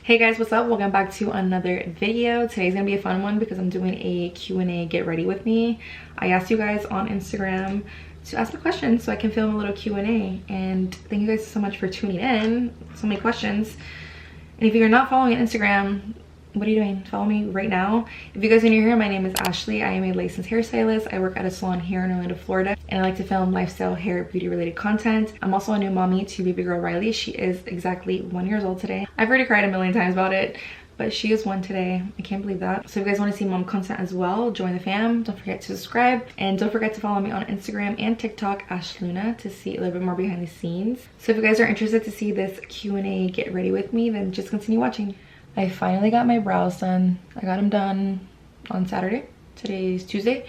Hey guys, what's up? Welcome back to another video. Today's gonna be a fun one because I'm doing a Q&A get ready with me. I asked you guys on Instagram to ask me questions so I can film a little Q&A, and thank you guys so much for tuning in. So many questions. And if you're not following on Instagram, what are you doing? Follow me right now. If you guys are new here, my name is Ashley. I am a licensed hairstylist. I work at a salon here in Orlando, Florida, and I like to film lifestyle, hair, beauty related content. I'm also a new mommy to baby girl Riley. She is exactly 1 year old today. I've already cried a million times about it, but she is 1 today. I can't believe that. So if you guys want to see mom content as well, join the fam. Don't forget to subscribe, and don't forget to follow me on Instagram and TikTok, Ashhluna, to see a little bit more behind the scenes. So if you guys are interested to see this Q&A get ready with me, then just continue watching. I finally got my brows done. I got them done on Saturday. Today's Tuesday.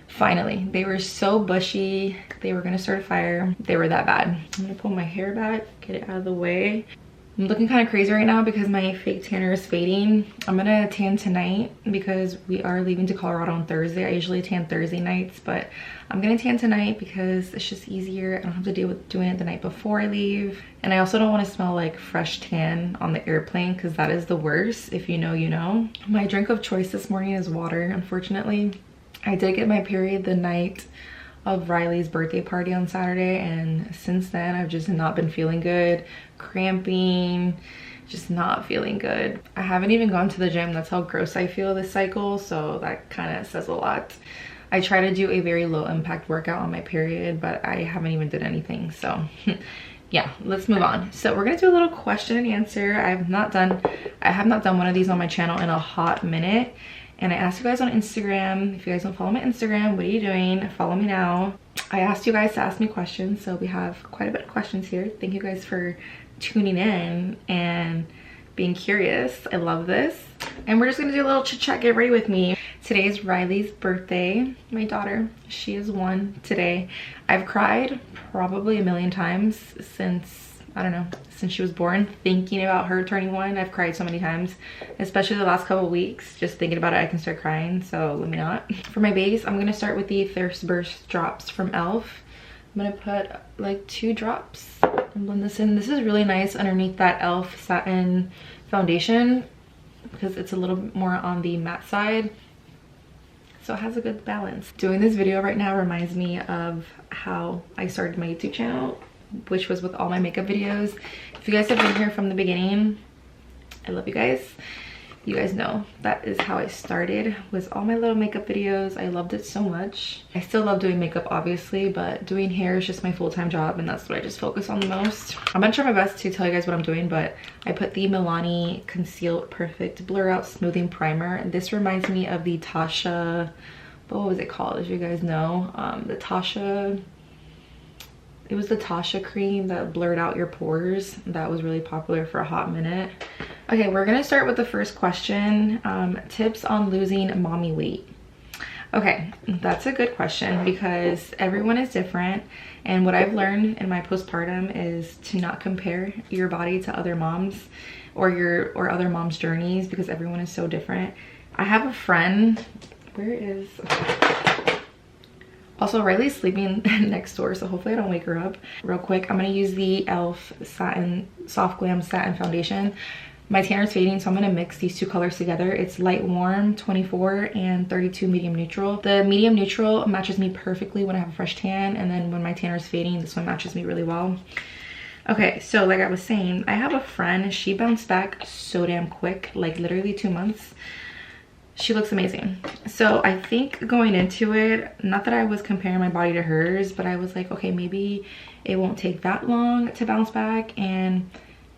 Finally. They were so bushy. They were gonna start a fire. They were that bad. I'm gonna pull my hair back, get it out of the way. I'm looking kind of crazy right now because my fake tanner is fading. I'm gonna tan tonight because we are leaving to Colorado on Thursday. I usually tan Thursday nights, but I'm gonna tan tonight because it's just easier. I don't have to deal with doing it the night before I leave. And I also don't want to smell like fresh tan on the airplane because that is the worst. If you know, you know. My drink of choice this morning is water, unfortunately. I did get my period the night of Riley's birthday party on Saturday, and since then I've just not been feeling good. Cramping, just not feeling good. I haven't even gone to the gym. That's how gross I feel this cycle, so that kind of says a lot. I try to do a very low impact workout on my period, but I haven't even did anything, so yeah, let's move on. So we're gonna do a little question and answer. I have not done one of these on my channel in a hot minute. And I asked you guys on Instagram, if you guys don't follow my Instagram, what are you doing? Follow me now. I asked you guys to ask me questions, so we have quite a bit of questions here. Thank you guys for tuning in and being curious. I love this. And we're just gonna do a little chit chat, get ready with me. Today's Riley's birthday, my daughter. She is 1 today. I've cried probably a million times since, I don't know, since she was born. Thinking about her turning 1, I've cried so many times, especially the last couple of weeks. Just thinking about it, I can start crying, so let me not. For my base, I'm gonna start with the Thirst Burst drops from e.l.f. I'm gonna put like 2 drops and blend this in. This is really nice underneath that e.l.f. satin foundation because it's a little bit more on the matte side, so it has a good balance. Doing this video right now reminds me of how I started my YouTube channel, which was with all my makeup videos. If you guys have been here from the beginning, I love you guys. You guys know that is how I started, was all my little makeup videos. I loved it so much. I still love doing makeup, obviously, but doing hair is just my full-time job, and that's what I just focus on the most. I'm gonna try my best to tell you guys what I'm doing, but I put the Milani Conceal Perfect Blur Out Smoothing Primer. This reminds me of the Tasha, what was it called, as you guys know? The Tasha, it was the Tasha cream that blurred out your pores. That was really popular for a hot minute. Okay, we're gonna start with the first question. Tips on losing mommy weight. Okay, that's a good question because everyone is different. And what I've learned in my postpartum is to not compare your body to other moms or other moms' journeys, because everyone is so different. I have a friend, where is... Also, Riley's sleeping next door, so hopefully I don't wake her up. Real quick, I'm gonna use the e.l.f. Satin Soft Glam Satin Foundation. My tanner is fading, so I'm gonna mix these 2 colors together. It's Light Warm 24 and 32 Medium Neutral. The Medium Neutral matches me perfectly when I have a fresh tan, and then when my tanner is fading, this one matches me really well. Okay, so like I was saying, I have a friend. She bounced back so damn quick, like literally 2 months. She looks amazing. So I think going into it, not that I was comparing my body to hers, but I was like, okay, maybe it won't take that long to bounce back. And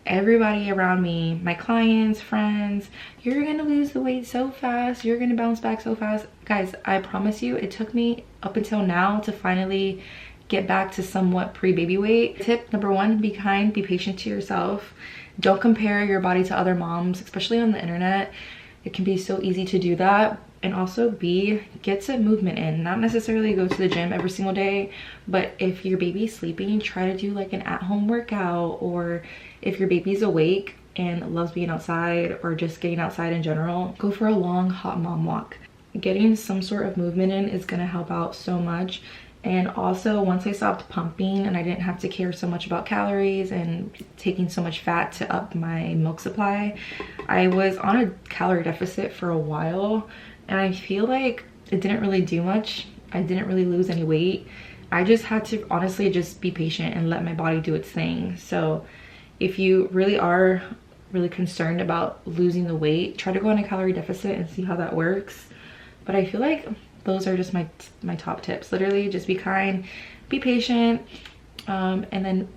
everybody around me, my clients, friends, you're gonna lose the weight so fast, you're gonna bounce back so fast. Guys, I promise you, it took me up until now to finally get back to somewhat pre-baby weight. Tip number 1, be kind, be patient to yourself. Don't compare your body to other moms, especially on the internet. It can be so easy to do that. And also B, get some movement in. Not necessarily go to the gym every single day, but if your baby's sleeping, try to do like an at-home workout. Or if your baby's awake and loves being outside or just getting outside in general, go for a long hot mom walk. Getting some sort of movement in is gonna help out so much. And also once I stopped pumping and I didn't have to care so much about calories and taking so much fat to up my milk supply, I was on a calorie deficit for a while, and I feel like it didn't really do much. I didn't really lose any weight. I just had to honestly just be patient and let my body do its thing. So if you really are really concerned about losing the weight, try to go on a calorie deficit and see how that works. But I feel like those are just my top tips. Literally just be kind, be patient, and then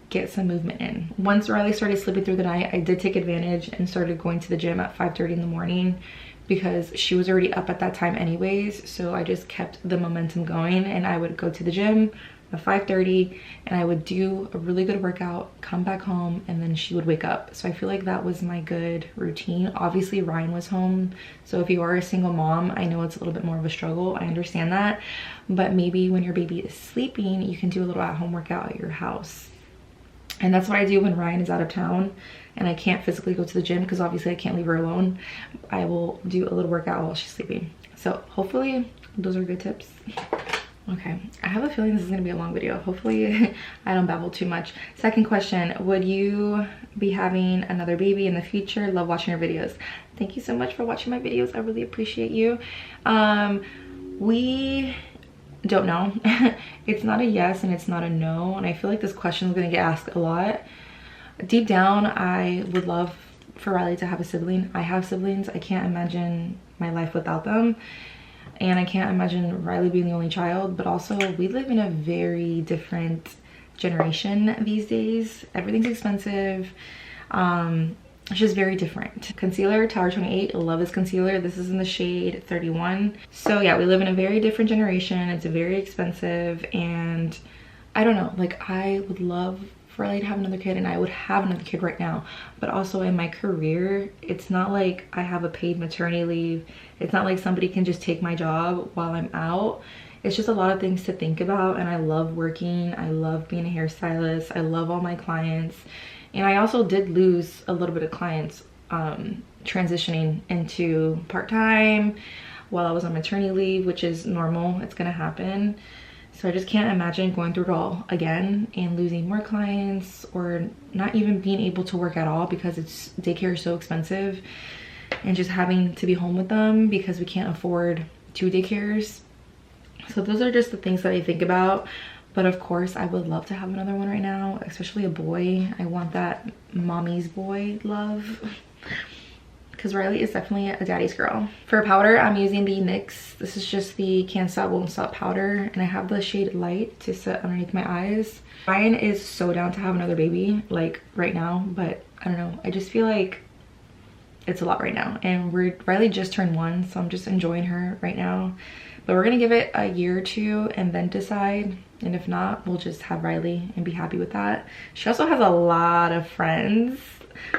get some movement in. Once Riley started sleeping through the night, I did take advantage and started going to the gym at 5:30 in the morning, because she was already up at that time anyways. So I just kept the momentum going, and I would go to the gym at 5:30 and I would do a really good workout, come back home, and then she would wake up. So I feel like that was my good routine. Obviously Ryan was home, so if you are a single mom, I know it's a little bit more of a struggle, I understand that, but maybe when your baby is sleeping, you can do a little at-home workout at your house. And that's what I do when Ryan is out of town and I can't physically go to the gym, because obviously I can't leave her alone. I will do a little workout while she's sleeping. So hopefully those are good tips. Okay, I have a feeling this is gonna be a long video. Hopefully I don't babble too much. Second question, would you be having another baby in the future? Love watching your videos. Thank you so much for watching my videos. I really appreciate you. We don't know. It's not a yes and it's not a no, and I feel like this question is gonna get asked a lot. Deep down, I would love for Riley to have a sibling. I have siblings. I can't imagine my life without them, and I can't imagine Riley being the only child. But also, we live in a very different generation these days. Everything's expensive. It's just very different. Concealer, Tower 28, love this concealer. This is in the shade 31. So yeah, we live in a very different generation. It's very expensive, and I don't know, like I would love for Riley to have another kid, and I would have another kid right now. But also in my career, it's not like I have a paid maternity leave. It's not like somebody can just take my job while I'm out. It's just a lot of things to think about, and I love working. I love being a hairstylist. I love all my clients. And I also did lose a little bit of clients transitioning into part-time while I was on maternity leave, which is normal. It's gonna happen. So I just can't imagine going through it all again and losing more clients, or not even being able to work at all because daycare is so expensive, and just having to be home with them because we can't afford 2 daycares. So those are just the things that I think about. But of course, I would love to have another one right now, especially a boy. I want that mommy's boy love, because Riley is definitely a daddy's girl. For powder, I'm using the NYX. This is just the Can't Stop Won't Stop powder, and I have the shade Light to set underneath my eyes. Ryan is so down to have another baby, like right now, but I don't know. I just feel like it's a lot right now, and Riley just turned 1, so I'm just enjoying her right now. But we're gonna give it a year or 2 and then decide. And if not, we'll just have Riley and be happy with that. She also has a lot of friends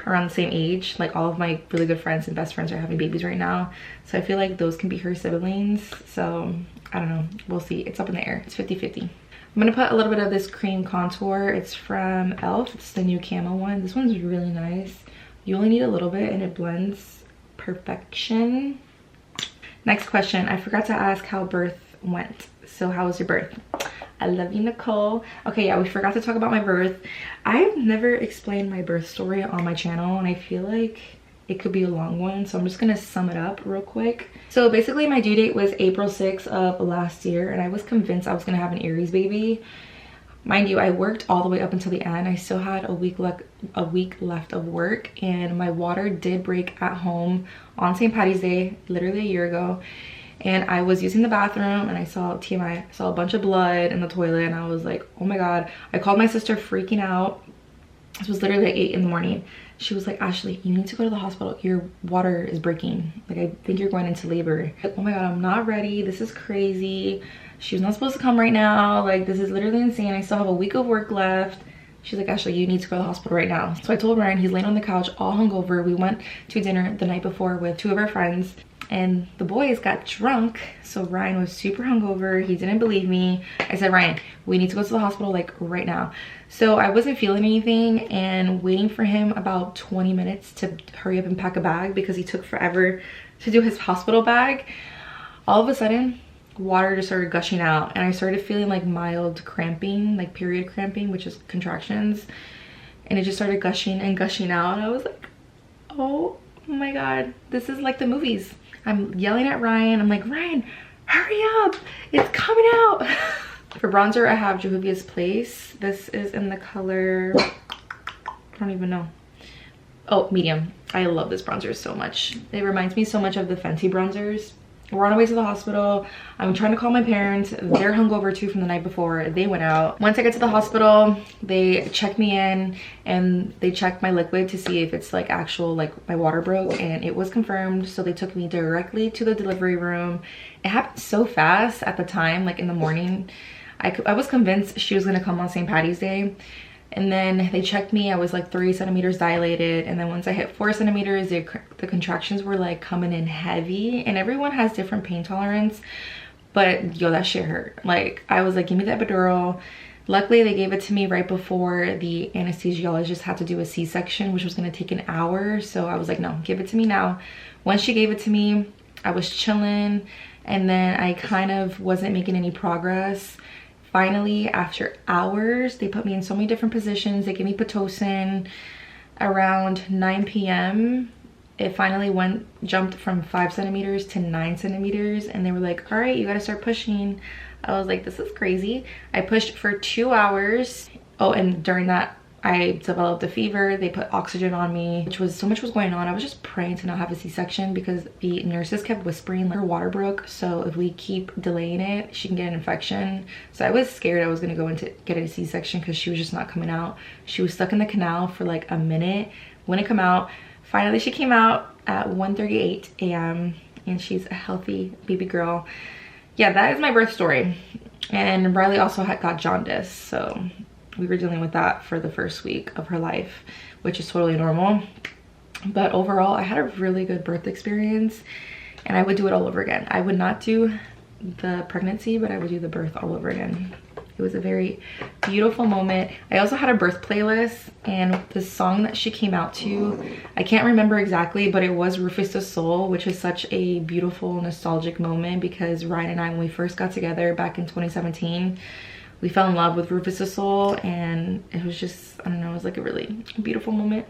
around the same age. Like all of my really good friends and best friends are having babies right now. So I feel like those can be her siblings. So I don't know, we'll see. It's up in the air, it's 50-50. I'm gonna put a little bit of this cream contour. It's from e.l.f. It's the new camo one. This one's really nice. You only need a little bit and it blends perfection. Next question, I forgot to ask how birth went. So how was your birth? I love you, Nicole. Okay, yeah, we forgot to talk about my birth. I've never explained my birth story on my channel, and I feel like it could be a long one, so I'm just gonna sum it up real quick. So basically my due date was April 6th of last year, and I was convinced I was gonna have an Aries baby. Mind you, I worked all the way up until the end. I still had a week left of work, and my water did break at home on St. Patty's Day, literally a year ago. And I was using the bathroom and I saw TMI, I saw a bunch of blood in the toilet, and I was like, oh my God. I called my sister freaking out. This was literally like 8 in the morning. She was like, Ashley, you need to go to the hospital. Your water is breaking. Like, I think you're going into labor. Like, oh my God, I'm not ready. This is crazy. She was not supposed to come right now. Like, this is literally insane. I still have a week of work left. She's like, Ashley, you need to go to the hospital right now. So I told Ryan, he's laying on the couch all hungover. We went to dinner the night before with 2 of our friends, and the boys got drunk. So Ryan was super hungover. He didn't believe me. I said, Ryan, we need to go to the hospital like right now. So I wasn't feeling anything, and waiting for him about 20 minutes to hurry up and pack a bag because he took forever to do his hospital bag. All of a sudden, water just started gushing out, and I started feeling like mild cramping, like period cramping, which is contractions, and it just started gushing and gushing out. And I was like, oh my god, this is like the movies. I'm yelling at Ryan. I'm like, Ryan, hurry up, it's coming out. For bronzer, I have Jehovah's Place. This is in the color, I don't even know. Oh, medium. I love this bronzer so much. It reminds me so much of the Fenty bronzers. We're on our way to the hospital. I'm trying to call my parents. They're hungover too from the night before. They went out. Once I get to the hospital, they check me in and they checked my liquid to see if it's like actual, like my water broke, and it was confirmed. So they took me directly to the delivery room. It happened so fast at the time, like in the morning. I was convinced she was gonna come on St. Patty's Day. And then they checked me. I was like 3 centimeters dilated, and then once I hit 4 centimeters, the contractions were like coming in heavy. And everyone has different pain tolerance, but yo, that shit hurt. Like, I was like, give me the epidural. Luckily they gave it to me right before the anesthesiologist had to do a C-section, which was going to take an hour. So I was like, no, give it to me now. Once she gave it to me, I was chilling, and then I kind of wasn't making any progress. Finally, after hours, they put me in so many different positions. They gave me Pitocin. Around 9 p.m. it finally jumped from 5 centimeters to 9 centimeters, and they were like, all right, you gotta start pushing. I was like, this is crazy. I pushed for 2 hours. Oh, and during that, I developed a fever. They put oxygen on me, which was, so much was going on. I was just praying to not have a C-section because the nurses kept whispering like her water broke, so if we keep delaying it, she can get an infection. So I was scared I was gonna go into get a C-section because she was just not coming out. She was stuck in the canal for like a minute, wouldn't come out. Finally, she came out at 1:38 a.m. and she's a healthy baby girl. Yeah, that is my birth story. And Riley also got jaundice, so we were dealing with that for the first week of her life, which is totally normal. But overall, I had a really good birth experience, and I would do it all over again. I would not do the pregnancy, but I would do the birth all over again. It was a very beautiful moment. I also had a birth playlist, and the song that she came out to, I can't remember exactly, but it was Rufus the Soul, which is such a beautiful, nostalgic moment because Ryan and I, when we first got together back in 2017, we fell in love with Rufus the Soul, and it was just, I don't know, it was like a really beautiful moment.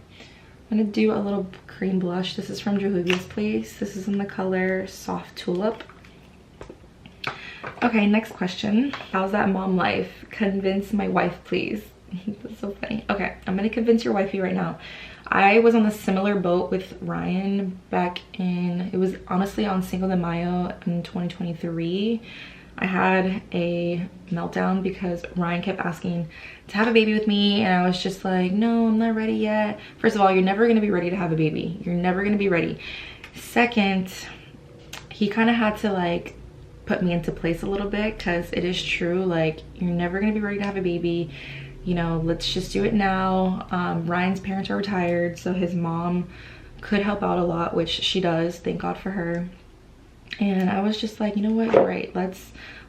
I'm gonna do a little cream blush. This is from Jehovah's Place. This is in the color Soft Tulip. Okay, next question. How's that mom life? Convince my wife, please. That's so funny. Okay, I'm gonna convince your wifey right now. I was on a similar boat with Ryan back in, it was honestly on Cinco de Mayo in 2023. I had a meltdown because Ryan kept asking to have a baby with me, and I was just like, no, I'm not ready yet. First of all, you're never gonna be ready to have a baby. You're never gonna be ready. Second, he kind of had to like put me into place a little bit, because it is true, like, you're never gonna be ready to have a baby. You know, let's just do it now. Ryan's parents are retired, so his mom could help out a lot, which she does, thank God for her. And I was just like, you know what, you're right,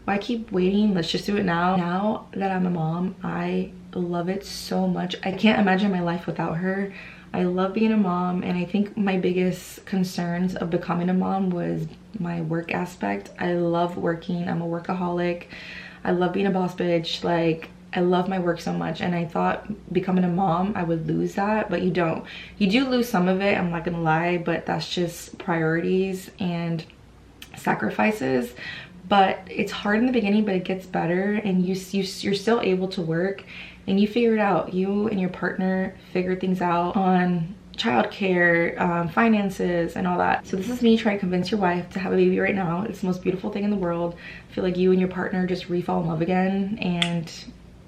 why keep waiting, let's just do it now. Now that I'm a mom, I love it so much. I can't imagine my life without her. I love being a mom, and I think my biggest concerns of becoming a mom was my work aspect. I love working, I'm a workaholic. I love being a boss bitch, like, I love my work so much, and I thought becoming a mom I would lose that, but you don't. You do lose some of it, I'm not gonna lie, but that's just priorities and sacrifices. But it's hard in the beginning, but it gets better, and you're still able to work, and you figure it out. You and your partner figure things out on childcare, finances, and all that. So this is me trying to convince your wife to have a baby right now. It's the most beautiful thing in the world. I feel like you and your partner just re-fall in love again, and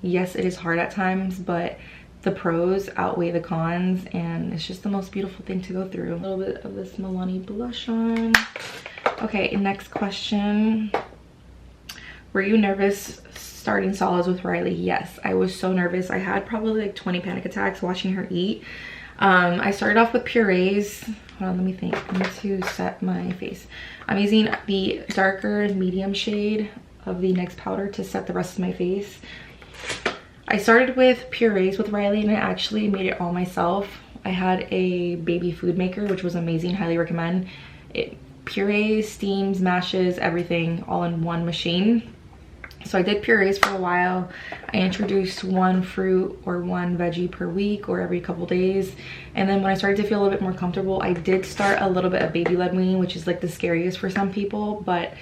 yes, it is hard at times, but the pros outweigh the cons, and it's just the most beautiful thing to go through. A little bit of this Milani blush on. Okay, next question. Were you nervous starting solids with Riley? Yes, I was so nervous. I had probably like 20 panic attacks watching her eat. I started off with purees. Hold on, let me think. I need to set my face. I'm using the darker medium shade of the NYX powder to set the rest of my face. I started with purees with Riley, and I actually made it all myself. I had a baby food maker, which was amazing, highly recommend it. purees, steams, mashes, everything all in one machine. So I did purees for a while. I introduced one fruit or one veggie per week or every couple days. And then when I started to feel a little bit more comfortable, I did start a little bit of baby-led weaning, which is like the scariest for some people, but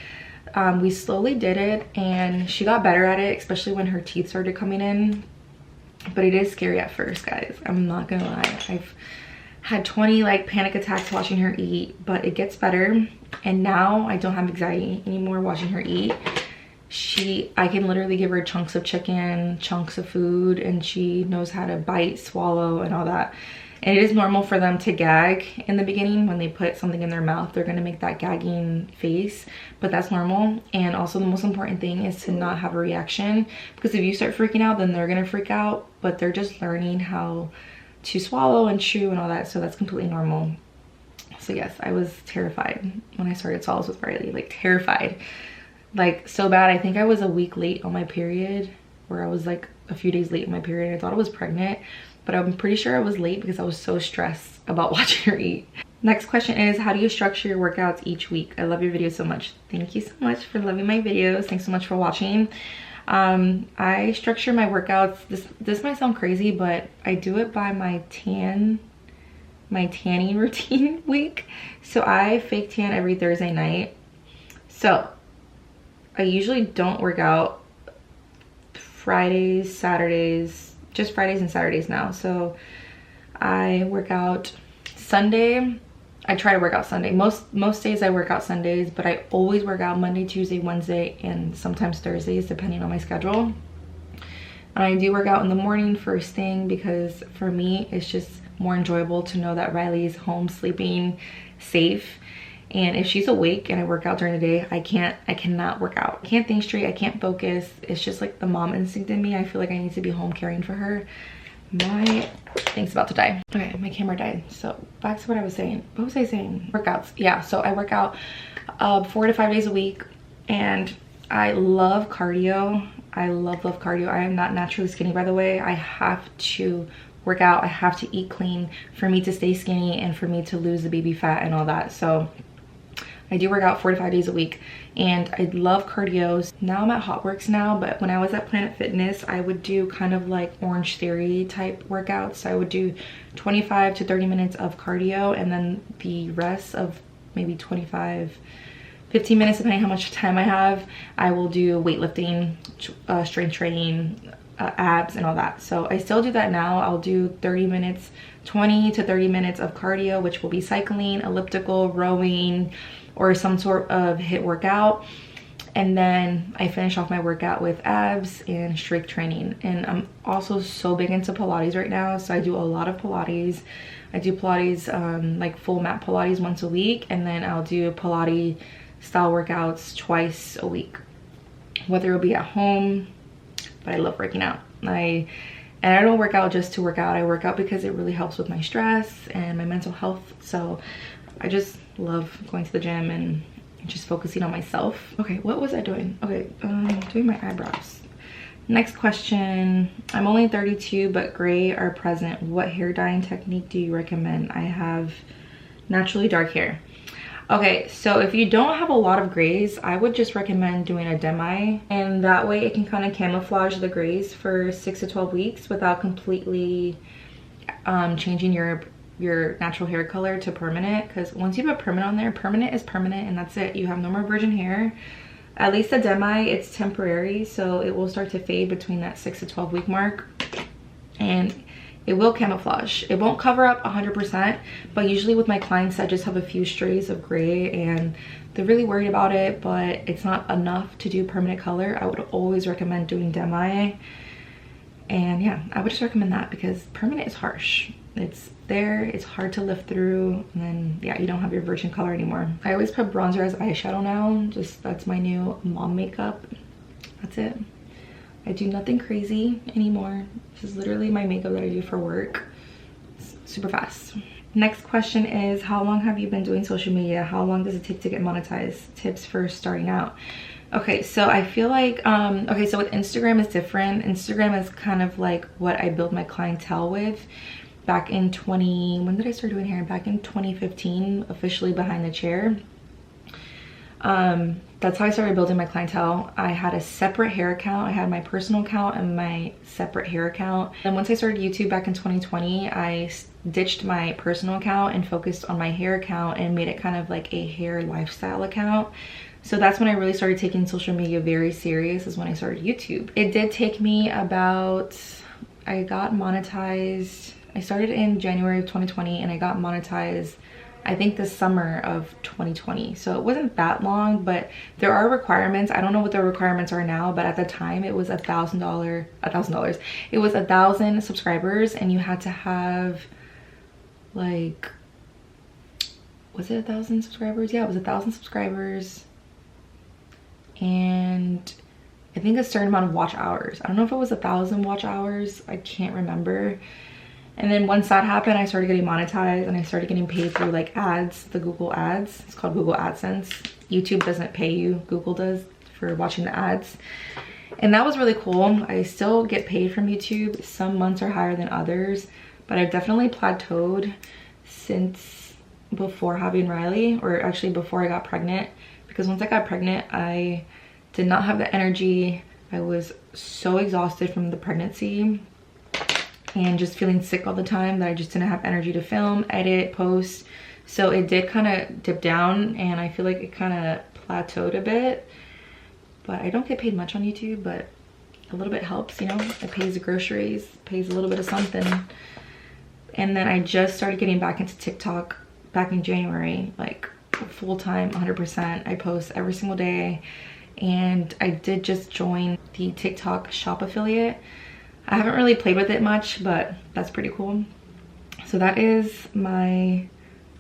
we slowly did it and she got better at it, especially when her teeth started coming in. But it is scary at first, guys. I'm not gonna lie. I've had 20 like panic attacks watching her eat, but it gets better. And now I don't have anxiety anymore watching her eat. I can literally give her chunks of chicken, chunks of food, and she knows how to bite, swallow, and all that. And it is normal for them to gag in the beginning. When they put something in their mouth, they're gonna make that gagging face, but that's normal. And also the most important thing is to not have a reaction, because if you start freaking out, then they're gonna freak out, but they're just learning how to swallow and chew and all that, so that's completely normal. So yes, I was terrified when I started solids with Riley, like terrified. Like so bad, I think I was a week late on my period, or I was like a few days late in my period. I thought I was pregnant, but I'm pretty sure I was late because I was so stressed about watching her eat. Next question is, how do you structure your workouts each week? I love your videos so much. Thank you so much for loving my videos. Thanks so much for watching. I structure my workouts, this might sound crazy, but I do it by my tanning routine week. So I fake tan every Thursday night. So I usually don't work out Fridays, Saturdays, just Fridays and Saturdays now. So I work out Sunday. I try to work out Sunday. Most days I work out Sundays, but I always work out Monday, Tuesday, Wednesday, and sometimes Thursdays, depending on my schedule. And I do work out in the morning first thing, because for me, it's just more enjoyable to know that Riley's home sleeping safe. And if she's awake and I work out during the day, I cannot work out. I can't think straight, I can't focus. It's just like the mom instinct in me. I feel like I need to be home caring for her. My thing's about to die. Okay, my camera died. So back to what I was saying. What was I saying? Workouts. Yeah, so I work out 4 to 5 days a week, and I love cardio. I love cardio. I am not naturally skinny, by the way. I have to work out. I have to eat clean for me to stay skinny and for me to lose the baby fat and all that. So I do work out 4 to 5 days a week, and I love cardio. Now I'm at Hotworks now, but when I was at Planet Fitness, I would do kind of like Orange Theory type workouts. So I would do 25 to 30 minutes of cardio, and then the rest of maybe 25, 15 minutes, depending how much time I have, I will do weightlifting, strength training, abs and all that. So I still do that now. I'll do 30 minutes, 20 to 30 minutes of cardio, which will be cycling, elliptical, rowing, or some sort of HIIT workout. And then I finish off my workout with abs and strength training. And I'm also so big into Pilates right now, so I do a lot of Pilates. I do Pilates, like full mat Pilates once a week, and then I'll do Pilates style workouts twice a week, whether it'll be at home. But I love working out. And I don't work out just to work out. I work out because it really helps with my stress and my mental health. So I just love going to the gym and just focusing on myself. Okay, what was I doing? Okay, doing my eyebrows. Next question. I'm only 32, but gray are present. What hair dyeing technique do you recommend? I have naturally dark hair. Okay, so if you don't have a lot of grays, I would just recommend doing a demi, and that way it can kind of camouflage the grays for 6 to 12 weeks without completely changing your natural hair color to permanent. Because once you put permanent on there, permanent is permanent and that's it. You have no more virgin hair. At least a demi, it's temporary, so it will start to fade between that 6 to 12 week mark, and it will camouflage. It won't cover up 100%, but usually with my clients, I just have a few strays of gray and they're really worried about it, but it's not enough to do permanent color. I would always recommend doing demi. And yeah, I would just recommend that because permanent is harsh. It's there, it's hard to lift through, and then yeah, you don't have your virgin color anymore. I always put bronzer as eyeshadow now. Just that's my new mom makeup. That's it. I do nothing crazy anymore. This is literally my makeup that I do for work. It's super fast. Next question is, how long have you been doing social media? How long does it take to get monetized? Tips for starting out. Okay, so I feel like, okay, so with Instagram it's different. Instagram is kind of like what I build my clientele with. Back in when did I start doing hair? Back in 2015, officially behind the chair. That's how I started building my clientele. I had a separate hair account. I had my personal account and my separate hair account. And once I started YouTube back in 2020, I ditched my personal account and focused on my hair account and made it kind of like a hair lifestyle account. So that's when I really started taking social media very serious, is when I started YouTube. It did take me about, I got monetized. I started in January of 2020 and I got monetized I think the summer of 2020. So it wasn't that long, but there are requirements. I don't know what the requirements are now, but at the time it was $1,000. It was 1,000 subscribers and you had to have like, was it 1,000 subscribers? Yeah, it was 1,000 subscribers. And I think a certain amount of watch hours. I don't know if it was 1,000 watch hours. I can't remember. And then once that happened, I started getting monetized and I started getting paid through like ads, the Google ads. It's called Google AdSense. YouTube doesn't pay you, Google does for watching the ads. And that was really cool. I still get paid from YouTube. Some months are higher than others, but I've definitely plateaued since before having Riley, or actually before I got pregnant. Because once I got pregnant, I did not have the energy. I was so exhausted from the pregnancy and just feeling sick all the time that I just didn't have energy to film, edit, post. So it did kind of dip down and I feel like it kind of plateaued a bit. But I don't get paid much on YouTube, but a little bit helps, you know? It pays the groceries, pays a little bit of something. And then I just started getting back into TikTok back in January, like full-time, 100%. I post every single day. And I did just join the TikTok shop affiliate. I haven't really played with it much, but that's pretty cool. So that is my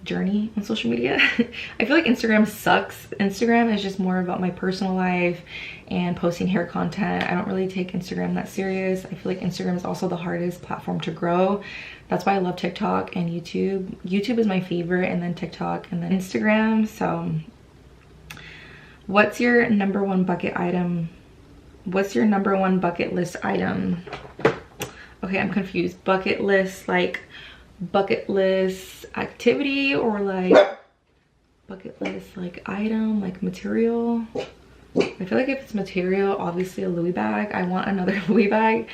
journey on social media. I feel like Instagram sucks. Instagram is just more about my personal life and posting hair content. I don't really take Instagram that serious. I feel like Instagram is also the hardest platform to grow. That's why I love TikTok and YouTube. YouTube is my favorite, and then TikTok, and then Instagram. So what's your number one bucket item? What's your number one bucket list item? Okay, I'm confused. Bucket list, like bucket list activity, or like bucket list like item, like material? I feel like if it's material, obviously a Louis bag. I want another Louis bag.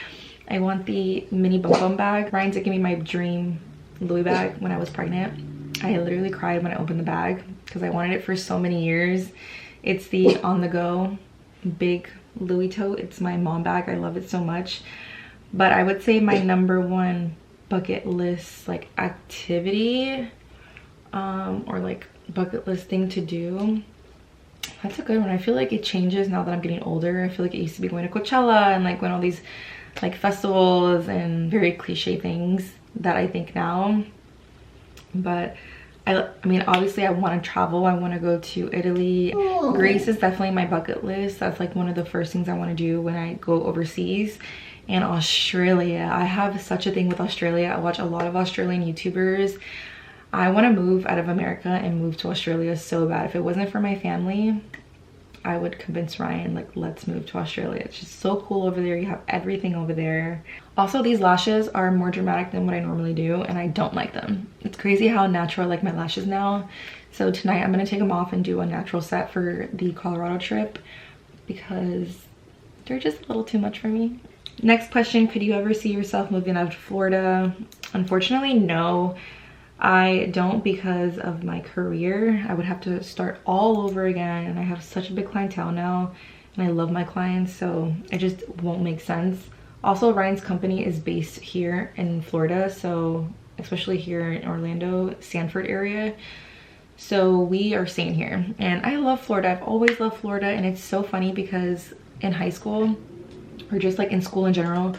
I want the mini bum bum bag. Ryan did give me my dream Louis bag when I was pregnant. I literally cried when I opened the bag because I wanted it for so many years. It's the on the go big Louis tote. It's my mom bag. I love it so much. But I would say my number one bucket list like activity, or like bucket list thing to do, that's a good one. I feel like it changes now that I'm getting older. I feel like it used to be going to Coachella and like going all these like festivals and very cliche things that I think now. But I mean, obviously I want to travel. I want to go to Italy. Greece is definitely my bucket list. That's like one of the first things I want to do when I go overseas. And Australia, I have such a thing with Australia. I watch a lot of Australian YouTubers. I want to move out of America and move to Australia so bad. If it wasn't for my family, I would convince Ryan, like, let's move to Australia. It's just so cool over there. You have everything over there. Also, these lashes are more dramatic than what I normally do, and I don't like them. It's crazy how natural I like my lashes now. So tonight I'm gonna take them off and do a natural set for the Colorado trip because they're just a little too much for me. Next question, could you ever see yourself moving out to Florida? Unfortunately, no. I don't, because of my career. I would have to start all over again, and I have such a big clientele now and I love my clients, so it just won't make sense. Also, Ryan's company is based here in Florida, so especially here in Orlando, Sanford area. So we are staying here and I love Florida. I've always loved Florida, and it's so funny because in high school, or just like in school in general,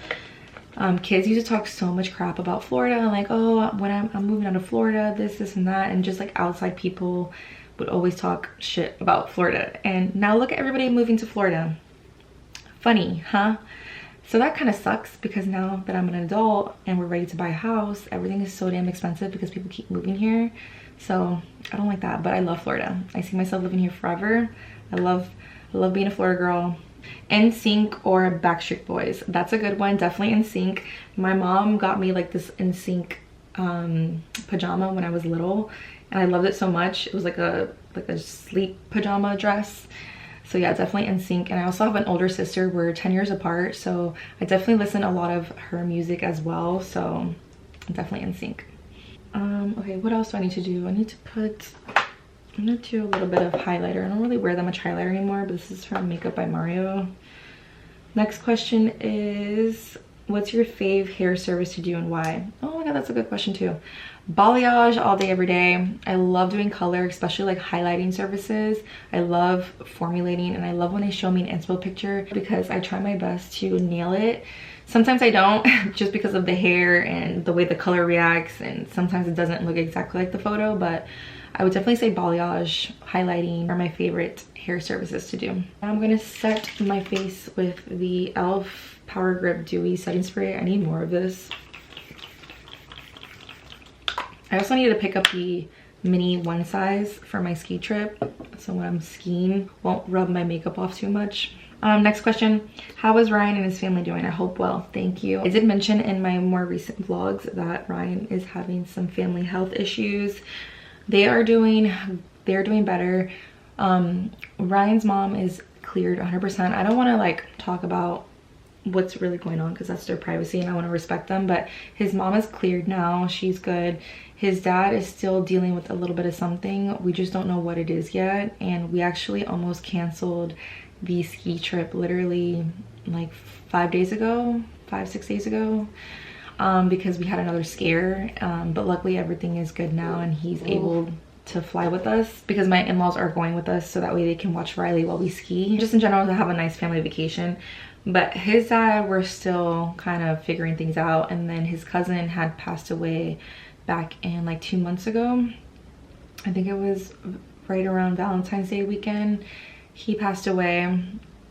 kids used to talk so much crap about Florida, like, oh, when I'm moving out of Florida, this and that, and just like outside people would always talk shit about Florida. And now look at everybody moving to Florida. Funny, huh? So that kind of sucks, because now that I'm an adult and we're ready to buy a house, everything is so damn expensive because people keep moving here. So I don't like that, but I love Florida. I see myself living here forever. I love being a Florida girl. NSYNC or Backstreet Boys? That's a good one. Definitely NSYNC. My mom got me like this NSYNC pajama when I was little, and I loved it so much. It was like a sleep pajama dress. So yeah, definitely NSYNC. And I also have an older sister. We're 10 years apart, so I definitely listen to a lot of her music as well. So definitely NSYNC. Okay, what else do I need to do? I'm gonna do a little bit of highlighter. I don't really wear that much highlighter anymore, but this is from Makeup by Mario. Next question is, what's your fave hair service to do and why? Oh my god, that's a good question too. Balayage all day, every day. I love doing color, especially like highlighting services. I love formulating, and I love when they show me an inspo picture because I try my best to nail it. Sometimes I don't, just because of the hair and the way the color reacts, and sometimes it doesn't look exactly like the photo, but I would definitely say balayage, highlighting are my favorite hair services to do. Now I'm gonna set my face with the e.l.f. Power Grip Dewy Setting Spray. I need more of this. I also need to pick up the mini one size for my ski trip, so when I'm skiing, won't rub my makeup off too much. Next question, how is Ryan and his family doing? I hope well, thank you. I did mention in my more recent vlogs that Ryan is having some family health issues. They're doing better. Ryan's mom is cleared 100%. I don't want to like talk about what's really going on because that's their privacy and I want to respect them, but his mom is cleared now. She's good. His dad is still dealing with a little bit of something. We just don't know what it is yet, and we actually almost canceled the ski trip literally like 5 days ago, 5-6 days ago, because we had another scare, but luckily everything is good now and he's able to fly with us because my in-laws are going with us, so that way they can watch Riley while we ski, just in general to have a nice family vacation. But his dad, we're still kind of figuring things out, and then his cousin had passed away back in like 2 months ago. I think it was right around Valentine's Day weekend. He passed away,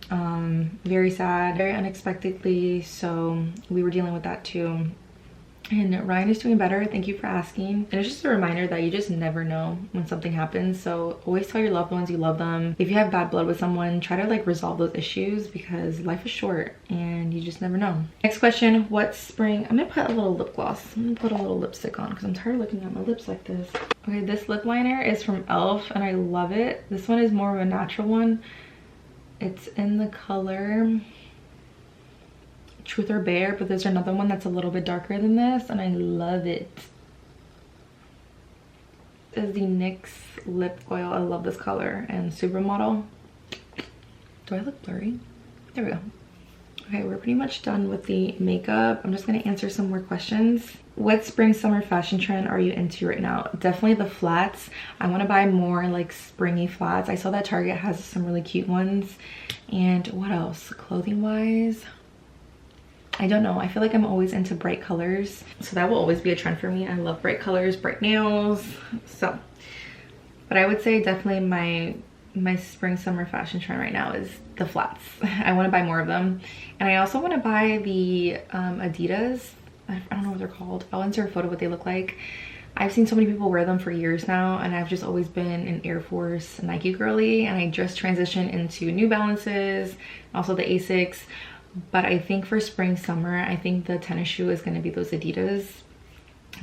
very sad, very unexpectedly, so we were dealing with that too. And Ryan is doing better, thank you for asking. And it's just a reminder that you just never know when something happens, so always tell your loved ones you love them. If you have bad blood with someone, try to like resolve those issues because life is short and you just never know. Next question, what spring, I'm gonna put a little lip gloss. I'm gonna put a little lipstick on because I'm tired of looking at my lips like this. Okay, this lip liner is from e.l.f. and I love it. This one is more of a natural one. It's in the color Truth or Bear, but there's another one that's a little bit darker than this and I love it. This is the NYX lip oil. I love this color, and Supermodel. Do I look blurry? There we go. Okay, we're pretty much done with the makeup. I'm just gonna answer some more questions. What spring summer fashion trend are you into right now? Definitely the flats. I want to buy more like springy flats. I saw that Target has some really cute ones. And what else? Clothing wise, I don't know. I feel like I'm always into bright colors, so that will always be a trend for me. I love bright colors, bright nails. So, but I would say definitely my spring summer fashion trend right now is the flats. I want to buy more of them, and I also want to buy the Adidas. I don't know what they're called. I'll insert a photo of what they look like. I've seen so many people wear them for years now, and I've just always been an Air Force Nike girly, and I just transitioned into New Balances, also the Asics. But I think for spring summer, I think the tennis shoe is going to be those Adidas.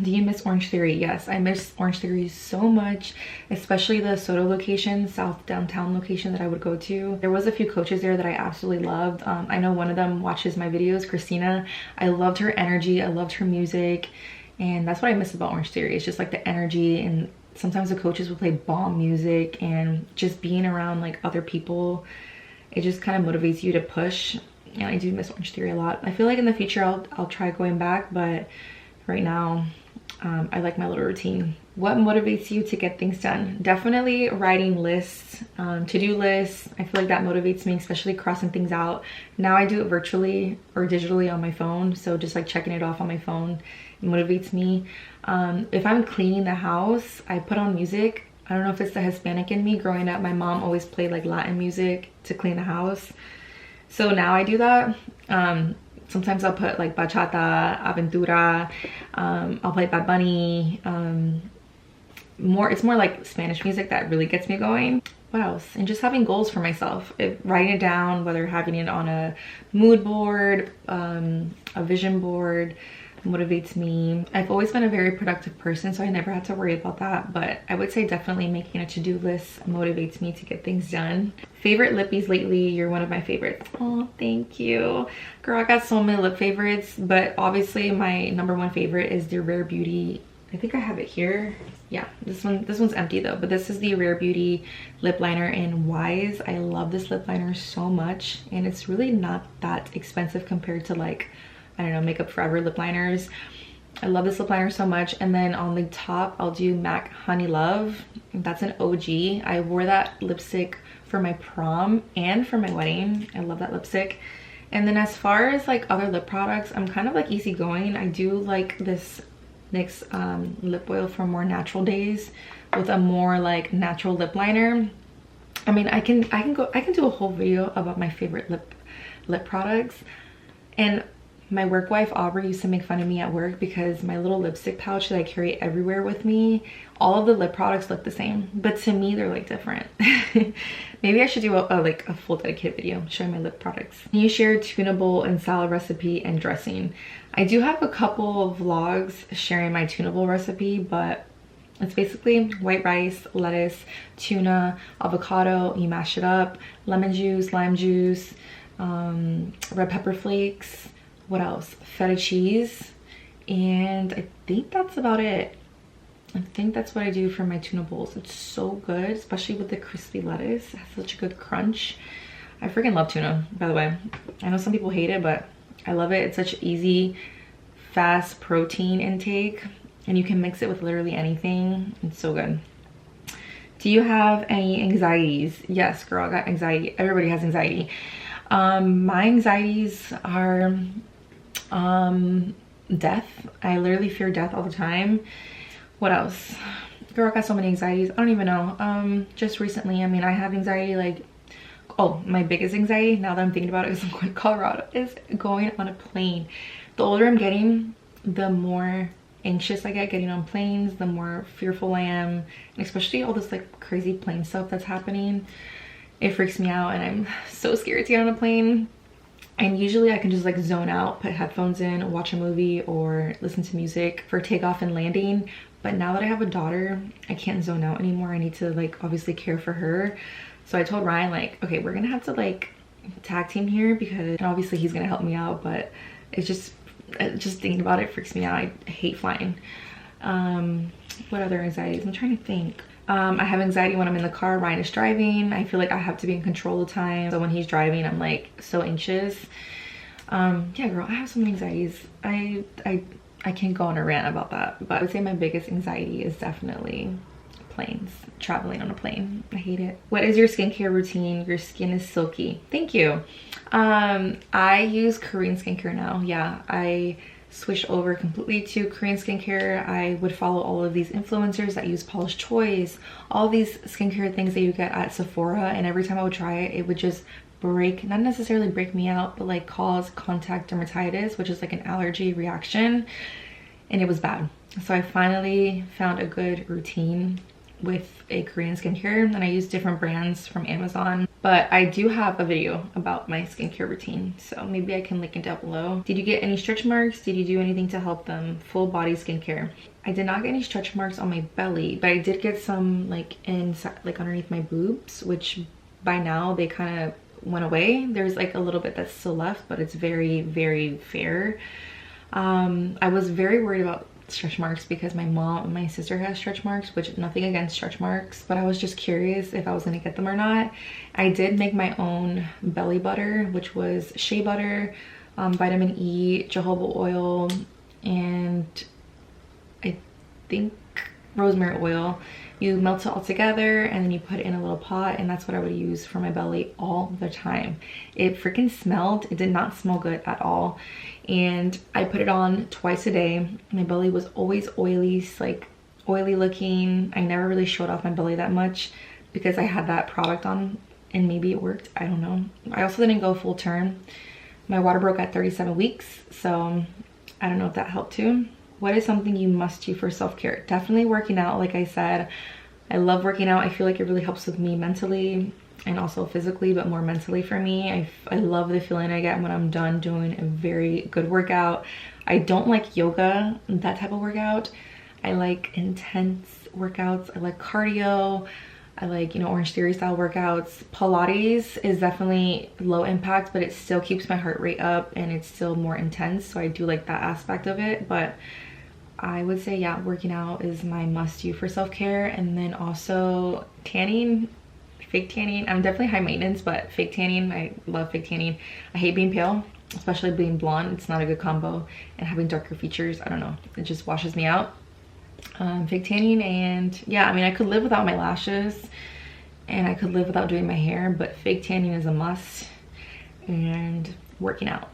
Do you miss Orange Theory? Yes, I miss Orange Theory so much, especially the Soto location, South Downtown location that I would go to. There was a few coaches there that I absolutely loved. I know one of them watches my videos, Christina. I loved her energy, I loved her music, and that's what I miss about Orange Theory. It's just like the energy, and sometimes the coaches would play bomb music, and just being around like other people, it just kind of motivates you to push. And I do miss Orange Theory a lot. I feel like in the future I'll try going back, but right now I like my little routine. What motivates you to get things done? Definitely writing lists, to-do lists. I feel like that motivates me, especially crossing things out. Now I do it virtually or digitally on my phone, so just like checking it off on my phone, it motivates me. If I'm cleaning the house, I put on music. I don't know if it's the Hispanic in me. Growing up, my mom always played like Latin music to clean the house. So now I do that. Sometimes I'll put like bachata, aventura, I'll play Bad Bunny. It's more like Spanish music that really gets me going. What else? And just having goals for myself. Writing it down, whether having it on a mood board, a vision board, motivates me. I've always been a very productive person, so I never had to worry about that, but I would say definitely making a to-do list motivates me to get things done. Favorite lippies lately? You're one of my favorites. Oh, thank you. Girl, I got so many lip favorites, but obviously my number one favorite is the Rare Beauty. I think I have it here. Yeah, this one's empty though, but this is the Rare Beauty lip liner in Wise. I love this lip liner so much, and it's really not that expensive compared to, like, I don't know, Makeup Forever lip liners. I love this lip liner so much. And then on the top, I'll do MAC Honey Love. That's an OG. I wore that lipstick for my prom and for my wedding. I love that lipstick. And then as far as like other lip products, I'm kind of like easygoing. I do like this NYX lip oil for more natural days with a more like natural lip liner. I mean, I can do a whole video about my favorite lip products. And my work wife Aubrey used to make fun of me at work because my little lipstick pouch that I carry everywhere with me, all of the lip products look the same, but to me they're like different. Maybe I should do like a full dedicated video showing my lip products. Can you share tunable and salad recipe and dressing? I do have a couple of vlogs sharing my tunable recipe, but it's basically white rice, lettuce, tuna, avocado. You mash it up, lemon juice, lime juice, red pepper flakes. What else? Feta cheese. And I think that's about it. I think that's what I do for my tuna bowls. It's so good, especially with the crispy lettuce. It has such a good crunch. I freaking love tuna, by the way. I know some people hate it, but I love it. It's such easy, fast protein intake, and you can mix it with literally anything. It's so good. Do you have any anxieties? Yes, girl, I got anxiety. Everybody has anxiety. My anxieties are death. I literally fear death all the time. What else? Girl, I got so many anxieties. I don't even know. Just recently, I mean, I have anxiety, like, oh, my biggest anxiety now that I'm thinking about it is I'm going to Colorado, is going on a plane. The older I'm getting, the more anxious I get getting on planes, the more fearful I am, and especially all this like crazy plane stuff that's happening. It freaks me out, and I'm so scared to get on a plane. And usually I can just like zone out, put headphones in, watch a movie or listen to music for takeoff and landing. But now that I have a daughter, I can't zone out anymore. I need to like obviously care for her. So I told Ryan, like, okay, we're gonna have to like tag team here, because, and obviously he's gonna help me out, but it's just thinking about it freaks me out. I hate flying. What other anxieties? I'm trying to think. I have anxiety when I'm in the car. Ryan is driving. I feel like I have to be in control of the time. So when he's driving, I'm like so anxious. Yeah, girl, I have some anxieties. I can't go on a rant about that, but I would say my biggest anxiety is definitely planes, traveling on a plane. I hate it. What is your skincare routine? Your skin is silky. Thank you. I use Korean skincare now. Yeah, I switched over completely to Korean skincare. I would follow all of these influencers that use Paula's Choice, all these skincare things that you get at Sephora, and every time I would try it, it would just break, not necessarily break me out, but like cause contact dermatitis, which is like an allergy reaction, and it was bad. So I finally found a good routine with a Korean skincare, and I use different brands from Amazon. But I do have a video about my skincare routine, so maybe I can link it down below. Did you get any stretch marks? Did you do anything to help them? Full body skincare. I did not get any stretch marks on my belly, but I did get some like inside, like underneath my boobs, which by now they kind of went away. There's like a little bit that's still left, but it's very, very fair. I was very worried about stretch marks because my mom and my sister has stretch marks, which nothing against stretch marks, but I was just curious if I was gonna get them or not. I did make my own belly butter, which was shea butter, vitamin E, jojoba oil, and I think rosemary oil. You melt it all together and then you put it in a little pot, and that's what I would use for my belly all the time. It freaking smelled. It did not smell good at all. And I put it on twice a day. My belly was always oily, like oily looking. I never really showed off my belly that much because I had that product on, and maybe it worked. I don't know. I also didn't go full term. My water broke at 37 weeks, so I don't know if that helped too. What is something you must do for self-care? Definitely working out. Like I said, I love working out. I feel like it really helps with me mentally. and also physically, but more mentally for me. I love the feeling I get when I'm done doing a very good workout. I don't like yoga, that type of workout. I like intense workouts. I like cardio. I like, you know, Orange Theory style workouts. Pilates is definitely low impact, but it still keeps my heart rate up and it's still more intense. So I do like that aspect of it. But I would say, yeah, working out is my must-do for self-care. And then also tanning, fake tanning. I'm definitely high maintenance, but fake tanning, I love fake tanning. I hate being pale, especially being blonde. It's not a good combo. And having darker features, I don't know, it just washes me out. Fake tanning, and yeah, I mean, I could live without my lashes and I could live without doing my hair, but fake tanning is a must. And working out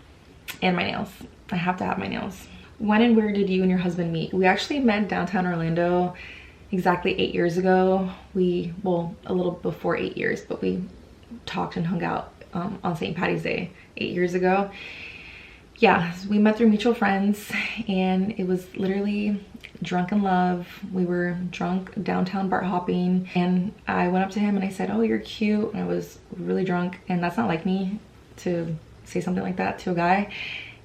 and my nails. I have to have my nails. When and where did you and your husband meet? We actually met downtown Orlando exactly 8 years ago. Well, a little before 8 years, but we talked and hung out on St. Patty's Day 8 years ago. Yeah, we met through mutual friends, and it was literally drunk in love. We were drunk downtown bar hopping, and I went up to him and I said, "Oh, you're cute." And I was really drunk, and that's not like me to say something like that to a guy.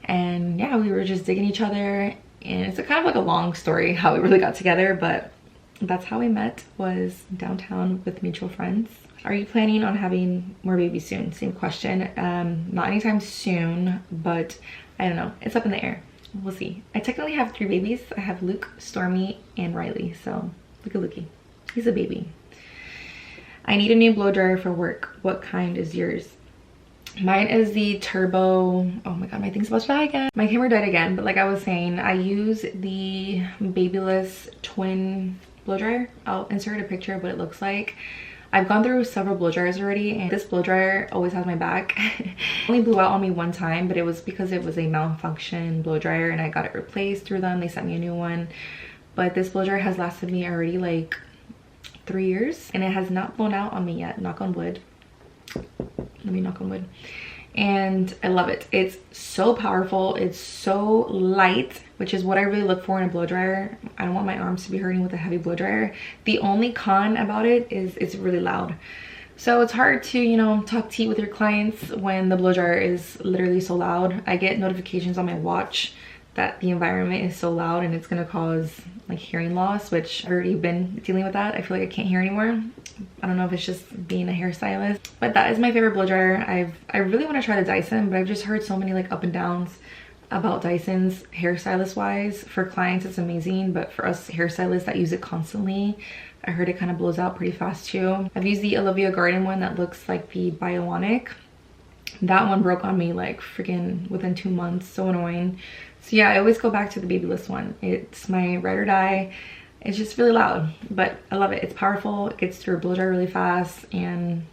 And yeah, we were just digging each other, and it's kind of like a long story how we really got together, but that's how we met, was downtown with mutual friends. Are you planning on having more babies soon? Same question. Not anytime soon, but I don't know. It's up in the air. We'll see. I technically have 3 babies. I have Luke, Stormy, and Riley. So look at Lukey. He's a baby. I need a new blow dryer for work. What kind is yours? Mine is the Turbo. Oh my god, my thing's about to die again. My camera died again, but like I was saying, I use the Babyless twin blow dryer. I'll insert a picture of what it looks like. I've gone through several blow dryers already, and this blow dryer always has my back. It only blew out on me one time, but it was because it was a malfunction blow dryer and I got it replaced through them. They sent me a new one. But this blow dryer has lasted me already like 3 years, and it has not blown out on me yet. Knock on wood. Let me knock on wood. And I love it. It's so powerful. It's so light, which is what I really look for in a blow dryer. I don't want my arms to be hurting with a heavy blow dryer. The only con about it is it's really loud. So it's hard to, you know, talk tea with your clients when the blow dryer is literally so loud. I get notifications on my watch that the environment is so loud and it's gonna cause like hearing loss, which I've already been dealing with that. I feel like I can't hear anymore. I don't know if it's just being a hairstylist, but that is my favorite blow dryer. I really want to try the Dyson, but I've just heard so many like up and downs about Dysons hairstylist wise. For clients it's amazing, but for us hairstylists that use it constantly, I heard it kind of blows out pretty fast too. I've used the Olivia Garden one that looks like the Bionic. That one broke on me like freaking within 2 months. So annoying. So yeah, I always go back to the Babyless one. It's my ride or die. It's just really loud, but I love it. It's powerful. It gets through a blow dryer really fast, and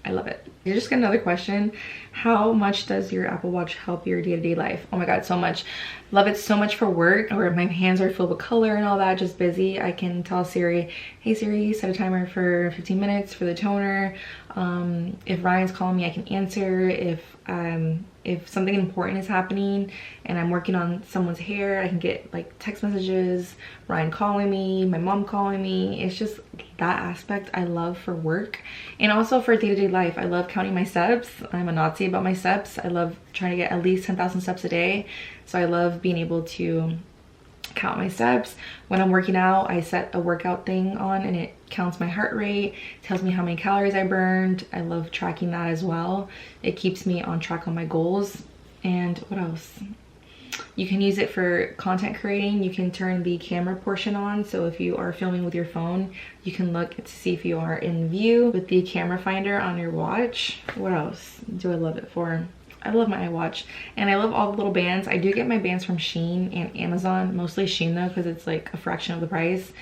I love it. I just got another question. How much does your Apple Watch help your day-to-day life? Oh my god, so much. Love it so much for work, or my hands are filled with color and all that, just busy. I can tell Siri, hey Siri, set a timer for 15 minutes for the toner. If Ryan's calling me, I can answer. If something important is happening and I'm working on someone's hair, I can get like text messages, Ryan calling me, my mom calling me. It's just that aspect I love for work, and also for day-to-day life. I love counting my steps. I'm a Nazi about my steps. I love trying to get at least 10,000 steps a day. So I love being able to count my steps. When I'm working out, I set a workout thing on and it counts my heart rate, tells me how many calories I burned. I love tracking that as well. It keeps me on track on my goals. And what else? You can use it for content creating. You can turn the camera portion on, so if you are filming with your phone, you can look to see if you are in view with the camera finder on your watch. What else do I love it for? I love my iWatch, and I love all the little bands. I do get my bands from Shein and Amazon, mostly Shein though, because it's like a fraction of the price.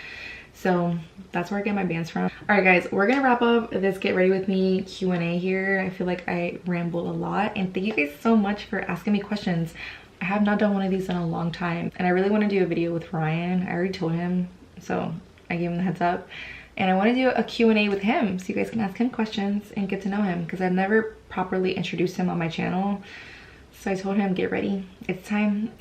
So that's where I get my bands from. All right guys, we're gonna wrap up this get ready with me Q&A here. I feel like I rambled a lot, and thank you guys so much for asking me questions. I have not done one of these in a long time, and I really want to do a video with Ryan. I already told him, so I gave him the heads up. And I want to do a Q&A with him so you guys can ask him questions and get to know him, because I've never properly introduced him on my channel. So I told him, get ready, it's time.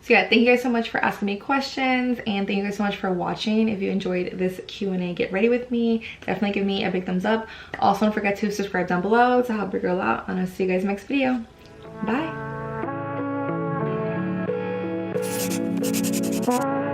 So yeah, thank you guys so much for asking me questions, and thank you guys so much for watching. If you enjoyed this Q&A get ready with me, definitely give me a big thumbs up. Also, don't forget to subscribe down below to help your girl out, and I'll see you guys in the next video. Bye.